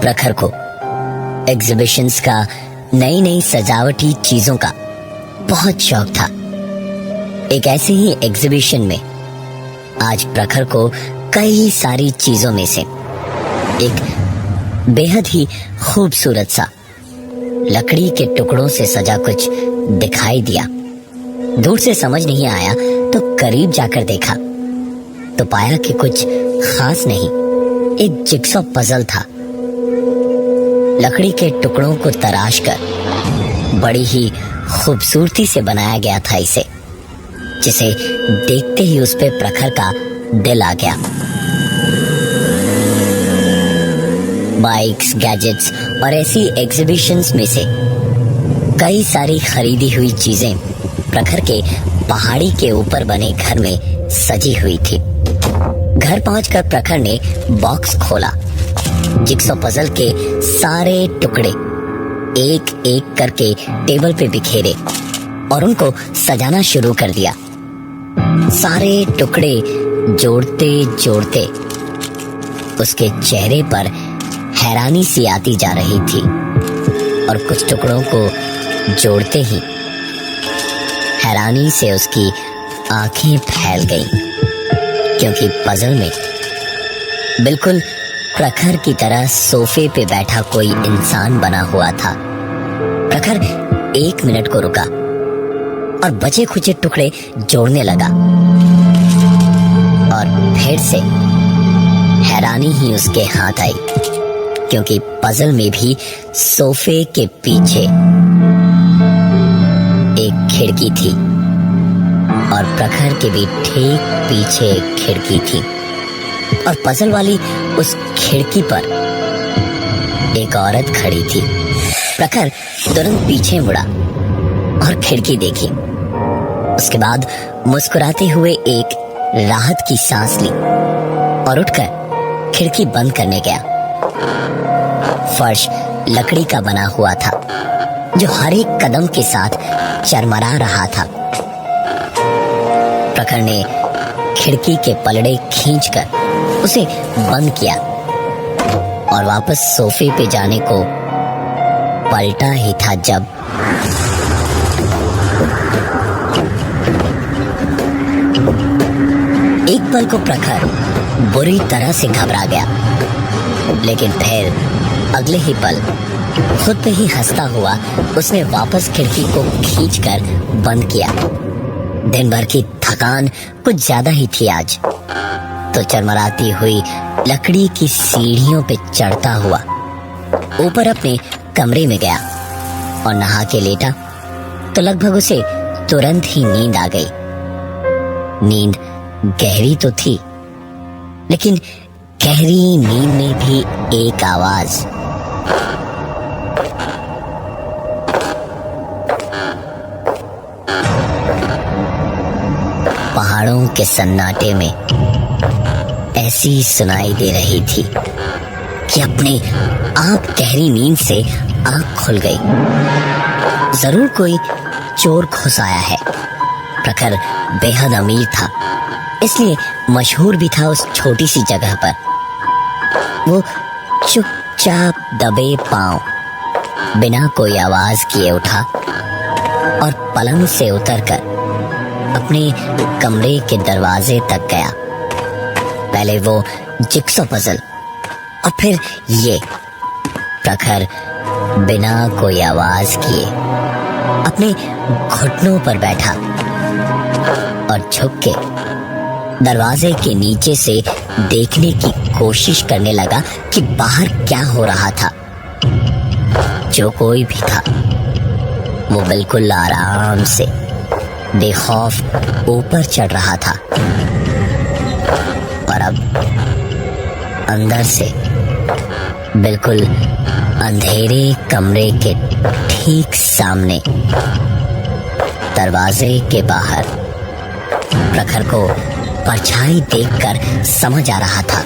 प्रखर को एग्जीबिशंस का, नई नई सजावटी चीजों का बहुत शौक था। एक ऐसे ही एग्जीबिशन में आज प्रखर को कई सारी चीजों में से एक बेहद ही खूबसूरत सा लकड़ी के टुकड़ों से सजा कुछ दिखाई दिया। दूर से समझ नहीं आया तो करीब जाकर देखा तो पाया कि कुछ खास नहीं, एक जिक्सॉ पजल था। लकड़ी के टुकड़ों को तराश कर बड़ी ही खूबसूरती से बनाया गया था इसे, जिसे देखते ही उस पे प्रखर का दिल आ गया। बाइक्स, गैजेट्स और ऐसी एग्जीबिशंस में से कई सारी खरीदी हुई चीजें प्रखर के पहाड़ी के ऊपर बने घर में सजी हुई थी। घर पहुंचकर प्रखर ने बॉक्स खोला, जिक्सॉ पजल के सारे टुकड़े एक एक करके टेबल पे बिखेरे और उनको सजाना शुरू कर दिया। सारे टुकड़े जोड़ते जोड़ते उसके चेहरे पर हैरानी सी आती जा रही थी और कुछ टुकड़ों को जोड़ते ही हैरानी से उसकी आंखें फैल गईं, क्योंकि पजल में बिल्कुल प्रखर की तरह सोफे पे बैठा कोई इंसान बना हुआ था। प्रखर 1 मिनट को रुका और बचे खुचे टुकड़े जोड़ने लगा और फिर से हैरानी ही उसके हाथ आई, क्योंकि पजल में भी सोफे के पीछे एक खिड़की थी और प्रखर के भी ठीक पीछे एक खिड़की थी और पजल वाली उस खिड़की पर एक औरत खड़ी थी। प्रखर तुरंत पीछे मुड़ा और खिड़की देखी। उसके बाद मुस्कुराते हुए एक राहत की सांस ली और उठकर खिड़की बंद करने गया। फर्श लकड़ी का बना हुआ था जो हर एक कदम के साथ चरमरा रहा था। प्रखर ने खिड़की के पलड़े खींचकर उसे बंद किया और वापस सोफे पे जाने को पलटा ही था जब एक पल को प्रखर बुरी तरह से घबरा गया, लेकिन फिर अगले ही पल खुद पे ही हंसता हुआ उसने वापस खिड़की को खींचकर बंद किया। दिन भर की थकान कुछ ज्यादा ही थी आज, तो चरमराती हुई लकड़ी की सीढ़ियों पे चढ़ता हुआ ऊपर अपने कमरे में गया और नहा के लेटा तो लगभग उसे तुरंत ही नींद आ गई। नींद गहरी तो थी, लेकिन गहरी नींद में भी एक आवाज, पहाड़ों के सन्नाटे में ऐसी सुनाई दे रही थी कि अपने आप गहरी नींद से आंख खुल गई। जरूर कोई चोर घुस आया है। प्रखर बेहद अमीर था, इसलिए मशहूर भी था उस छोटी सी जगह पर। वो चुपचाप दबे पांव बिना कोई आवाज किए उठा और पलंग से उतरकर अपने कमरे के दरवाजे तक गया। पहले वो जिक्सॉ पजल और फिर ये। प्रखर बिना कोई आवाज किए अपने घुटनों पर बैठा और झुक के दरवाजे के नीचे से देखने की कोशिश करने लगा कि बाहर क्या हो रहा था। जो कोई भी था वो बिल्कुल आराम से बेखौफ ऊपर चढ़ रहा था और अब अंदर से बिल्कुल अंधेरे कमरे के ठीक सामने दरवाजे के बाहर प्रखर को परछाई देखकर समझ आ रहा था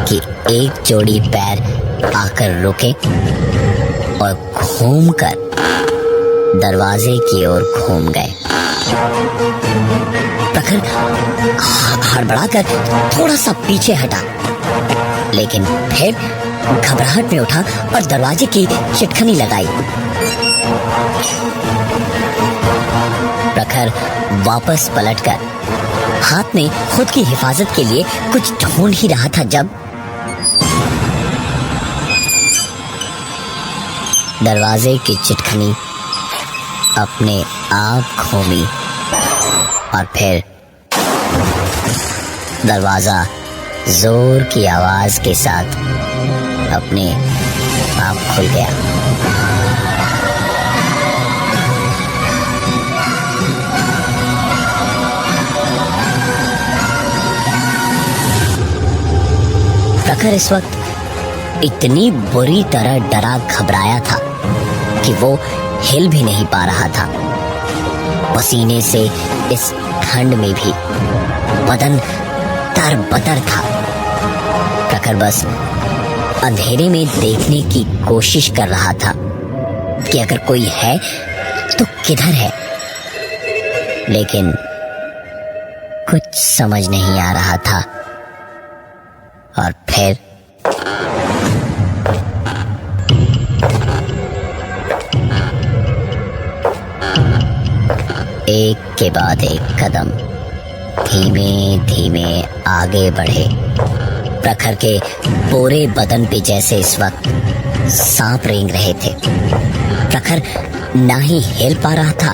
कि एक जोड़ी पैर आकर रुके और घूमकर दरवाजे की ओर घूम गए। प्रखर हड़बड़ाकर थोड़ा सा पीछे हटा, लेकिन फिर घबराहट में उठा और दरवाजे की चिटखनी लगाई। प्रखर वापस पलटकर हाथ में खुद की हिफाजत के लिए कुछ ढूंढ ही रहा था जब दरवाजे की चिटखनी अपने आप घूमी और फिर दरवाजा जोर की आवाज के साथ अपने आप खुल गया। प्रखर इस वक्त इतनी बुरी तरह डरा घबराया था कि वो हिल भी नहीं पा रहा था। पसीने से इस ठंड में भी बदन तरबतर था। प्रखर बस अंधेरे में देखने की कोशिश कर रहा था कि अगर कोई है तो किधर है, लेकिन कुछ समझ नहीं आ रहा था। और फिर एक के बाद एक कदम धीमे धीमे आगे बढ़े। प्रखर के पूरे बदन पे जैसे इस वक्त सांप रेंग रहे थे। प्रखर ना ही हिल पा रहा था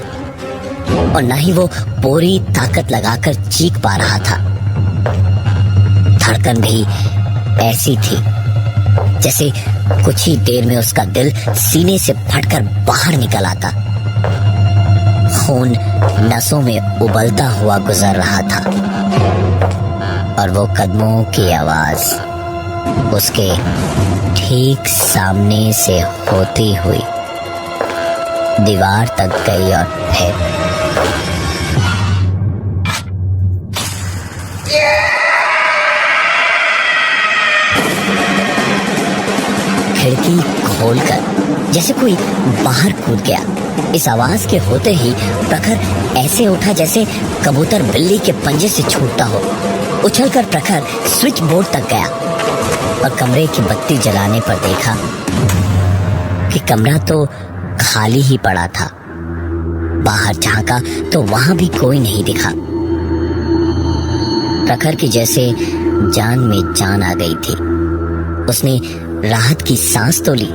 और ना ही वो पूरी ताकत लगाकर चीख पा रहा था। धड़कन भी ऐसी थी जैसे कुछ ही देर में उसका दिल सीने से फटकर बाहर निकल आता। खून नसों में उबलता हुआ गुजर रहा था और वो कदमों की आवाज उसके ठीक सामने से होती हुई दीवार तक गई और फिर खिड़की खोलकर जैसे कोई बाहर कूद गया। इस आवाज के होते ही प्रखर ऐसे उठा जैसे कबूतर बिल्ली के पंजे से छूटता हो। उछलकर प्रखर स्विच बोर्ड तक गया और कमरे की बत्ती जलाने पर देखा कि कमरा तो खाली ही पड़ा था। बाहर झांका तो वहां भी कोई नहीं दिखा। प्रखर की जैसे जान में जान आ गई थी। उसने राहत की सांस तो ली,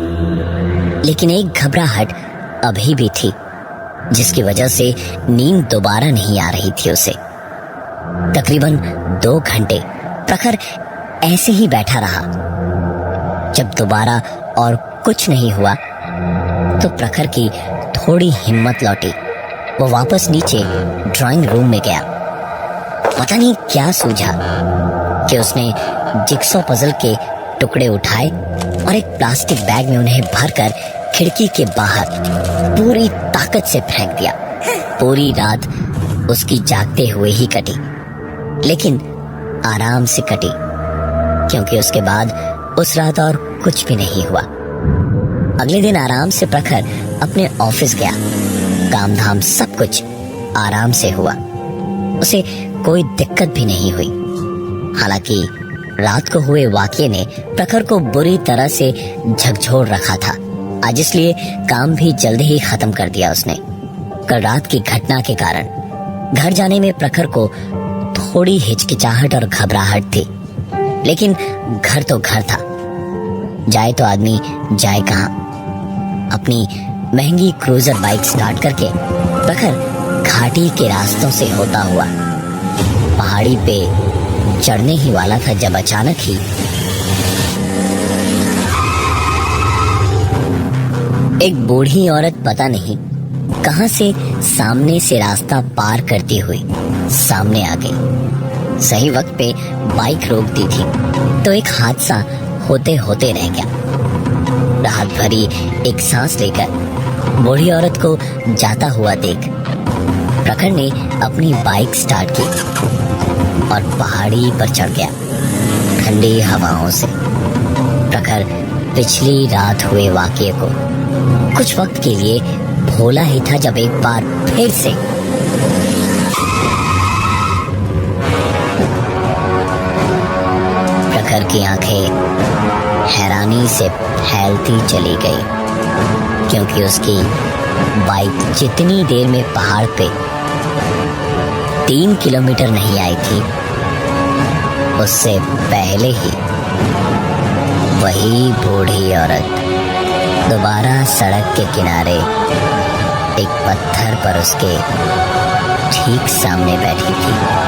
लेकिन एक घबराहट अभी भी थी जिसकी वजह से नींद दोबारा नहीं आ रही थी उसे। तकरीबन 2 घंटे प्रखर ऐसे ही बैठा रहा। जब दोबारा और कुछ नहीं हुआ तो प्रखर की थोड़ी हिम्मत लौटी। वो वापस नीचे ड्राइंग रूम में गया। पता नहीं क्या सूझा कि उसने जिक्सॉ पजल के टुकड़े उठाए और एक प्लास्टिक बैग में उन्हें भरकर खिड़की के बाहर पूरी ताकत से फेंक दिया। पूरी रात उसकी जागते हुए ही कटी, लेकिन आराम से कटी, क्योंकि उसके बाद उस रात और कुछ भी नहीं हुआ। अगले दिन आराम से प्रखर अपने ऑफिस गया। काम धाम सब कुछ आराम से हुआ। उसे कोई दिक्कत भी नहीं हुई। हालांकि रात को हुए वाकये ने प्रखर को बुरी तरह से झकझोर रखा था। आज इसलिए काम भी जल्दी ही खत्म कर दिया उसने। कल रात की घटना के कारण घर जाने में प्रखर को थोड़ी हिचकिचाहट और घबराहट थी, लेकिन घर तो घर था। जाए तो आदमी जाए कहाँ। अपनी महंगी क्रूजर बाइक स्टार्ट करके प्रखर घाटी के रास्तों से होता हुआ पहाड़ी पे चढ़ने ही वाला था जब अचानक ही एक बूढ़ी औरत पता नहीं कहां से सामने से रास्ता पार करती हुई सामने आ गई। सही वक्त पे बाइक रोक दी थी तो एक हादसा होते होते रह गया। राहत भरी एक सांस लेकर बूढ़ी औरत को जाता हुआ देख प्रखर ने अपनी बाइक स्टार्ट की और पहाड़ी पर चढ़ गया। ठंडी हवाओं से प्रखर पिछली रात हुए वाकये को कुछ वक्त के लिए भूला ही था, जब एक बार फिर से प्रखर की आंखें हैरान आसानी से फैलती चली गई, क्योंकि उसकी बाइक जितनी देर में पहाड़ पे 3 किलोमीटर नहीं आई थी, उससे पहले ही वही बूढ़ी औरत दोबारा सड़क के किनारे एक पत्थर पर उसके ठीक सामने बैठी थी।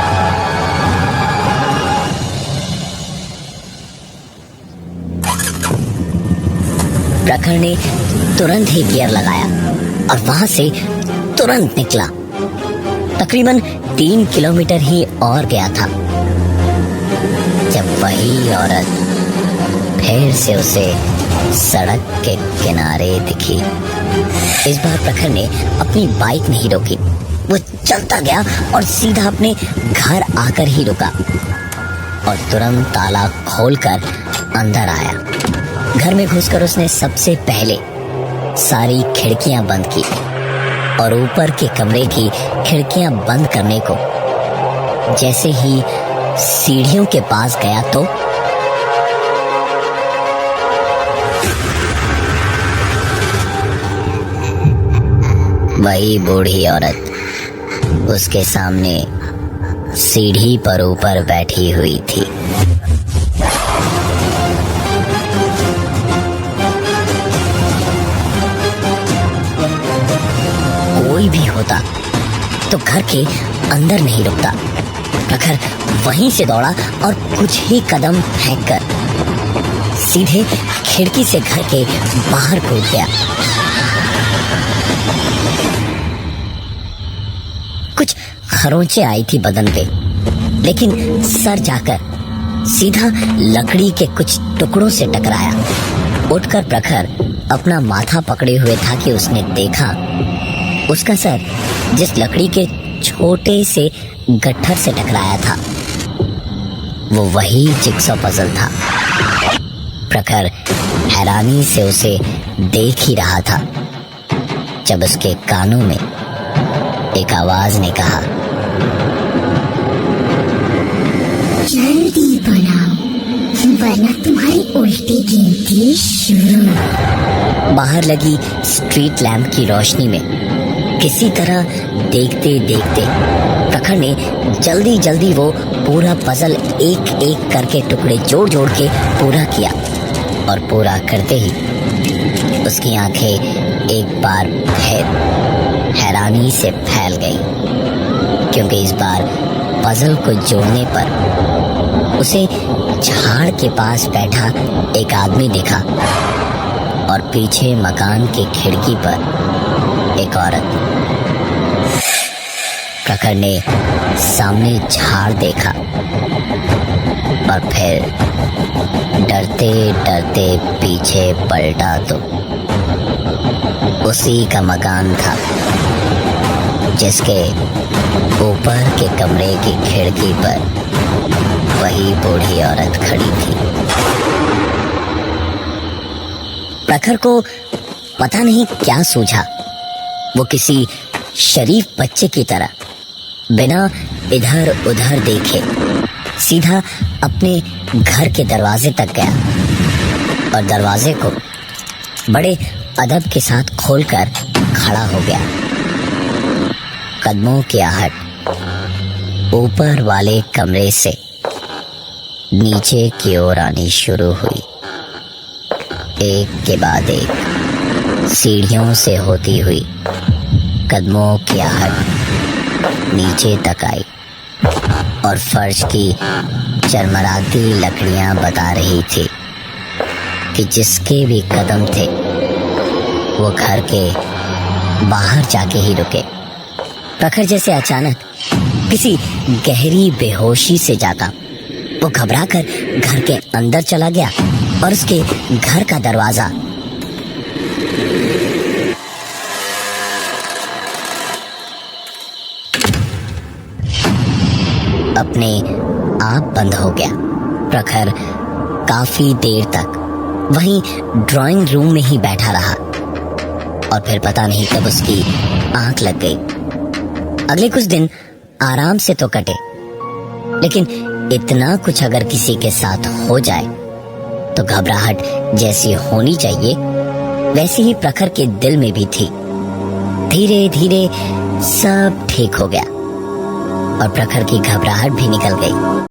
प्रखर ने तुरंत ही गियर लगाया और वहां से तुरंत निकला। तकरीबन 3 किलोमीटर ही और गया था जब वही औरत फिर से उसे सड़क के किनारे दिखी। इस बार प्रखर ने अपनी बाइक नहीं रोकी, वो चलता गया और सीधा अपने घर आकर ही रुका और तुरंत ताला खोलकर अंदर आया। घर में घुसकर उसने सबसे पहले सारी खिड़कियां बंद की और ऊपर के कमरे की खिड़कियां बंद करने को जैसे ही सीढ़ियों के पास गया तो वही बूढ़ी औरत उसके सामने सीढ़ी पर ऊपर बैठी हुई थी। कोई भी होता तो घर के अंदर नहीं रुकता। प्रखर वहीं से दौड़ा और कुछ ही कदम फेंककर सीधे खिड़की से घर के बाहर कूद गया। कुछ खरोंचे आई थी बदन पे, लेकिन सर जाकर सीधा लकड़ी के कुछ टुकड़ों से टकराया। उठकर प्रखर अपना माथा पकड़े हुए था कि उसने देखा उसका सर जिस लकड़ी के छोटे से गट्ठर से टकराया था वो वही जिक्सॉ पजल था। प्रखर हैरानी से उसे देख ही रहा था जब उसके कानों में एक आवाज ने कहा, जल्दी बनाओ वरना तुम्हारी उल्टी गिनती शुरू। बाहर लगी स्ट्रीट लैंप की रोशनी में किसी तरह देखते देखते प्रखर ने जल्दी जल्दी वो पूरा पजल एक एक करके टुकड़े जोड़ जोड़ के पूरा किया और पूरा करते ही उसकी आंखें एक बार फिर हैरानी से फैल गई, क्योंकि इस बार पजल को जोड़ने पर उसे झाड़ के पास बैठा एक आदमी दिखा और पीछे मकान की खिड़की पर एक औरत। प्रखर ने सामने झाड़ देखा और फिर डरते डरते पीछे पलटा तो उसी का मकान था जिसके ऊपर के कमरे की खिड़की पर वही बूढ़ी औरत खड़ी थी। प्रखर को पता नहीं क्या सूझा। वो किसी शरीफ बच्चे की तरह बिना इधर उधर देखे सीधा अपने घर के दरवाजे तक गया और दरवाजे को बड़े अदब के साथ खोलकर खड़ा हो गया। कदमों की आहट ऊपर वाले कमरे से नीचे की ओर आनी शुरू हुई। एक के बाद एक सीढ़ियों से होती हुई कदमों की आहट नीचे तक आई और फर्श की चरमराती लकड़ियां बता रही थी कि जिसके भी कदम थे वो घर के बाहर जाके ही रुके। प्रखर जैसे अचानक किसी गहरी बेहोशी से जागा। वो घबराकर घर के अंदर चला गया और उसके घर का दरवाजा अपने आप बंद हो गया। प्रखर काफी देर तक वहीं ड्राइंग रूम में ही बैठा रहा और फिर पता नहीं कब उसकी आंख लग गई। अगले कुछ दिन आराम से तो कटे, लेकिन इतना कुछ अगर किसी के साथ हो जाए तो घबराहट जैसी होनी चाहिए वैसी ही प्रखर के दिल में भी थी। धीरे धीरे सब ठीक हो गया और प्रखर की घबराहट भी निकल गई।